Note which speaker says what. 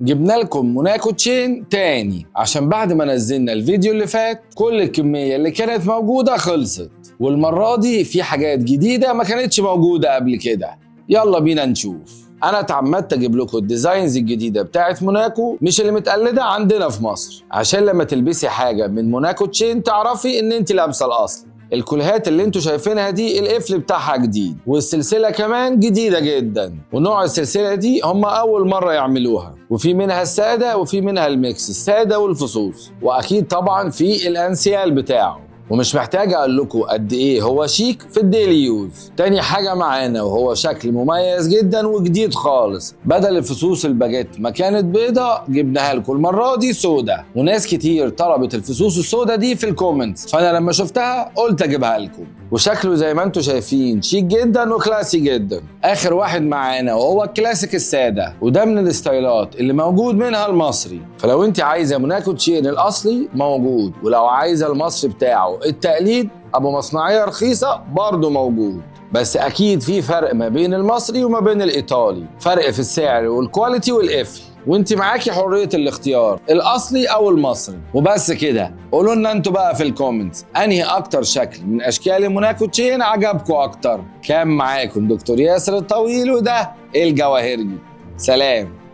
Speaker 1: جبنا لكم موناكو تشين تاني عشان بعد ما نزلنا الفيديو اللي فات كل الكمية اللي كانت موجودة خلصت، والمرة دي في حاجات جديدة ما كانتش موجودة قبل كده. يلا بينا نشوف. انا اتعمدت اجيب لكم الديزاينز الجديدة بتاعت موناكو، مش اللي متقلدة عندنا في مصر، عشان لما تلبسي حاجة من موناكو تشين تعرفي ان انت لابسة الاصل. الكلهات اللي انتوا شايفينها دي القفل بتاعها جديد، والسلسلة كمان جديدة جدا، ونوع السلسلة دي هم اول مرة يعملوها، وفي منها السادة وفي منها الميكس، السادة والفصوص، واكيد طبعا في الانسيال بتاعه، ومش محتاج اقول لكم قد ايه هو شيك في الديلي يوز. تاني حاجة معانا وهو شكل مميز جدا وجديد خالص، بدل الفصوص الباجيت ما كانت بيضة جبناها لكم المرة دي سودا، وناس كتير طلبت الفصوص السودا دي في الكومنتس، فانا لما شفتها قلت اجيبها لكم. وشكله زي ما انتم شايفين شيك جدا وكلاسي جدا. اخر واحد معانا وهو الكلاسيك السادة، وده من الستايلات اللي موجود منها المصري، فلو انت عايزة موناكو تشين الاصلي موجود، ولو عايزة المصري بتاعه التقليد ابو مصنعية رخيصة برضه موجود. بس اكيد في فرق ما بين المصري وما بين الايطالي، فرق في السعر والكواليتي والقفل، وانت معاكي حرية الاختيار الاصلي او المصري. وبس كده، قولوا لنا انتوا بقى في الكومنتس انهي اكتر شكل من اشكال موناكو تشين عجبكم اكتر. كان معاكم دكتور ياسر الطويل، وده الجواهرجي. سلام.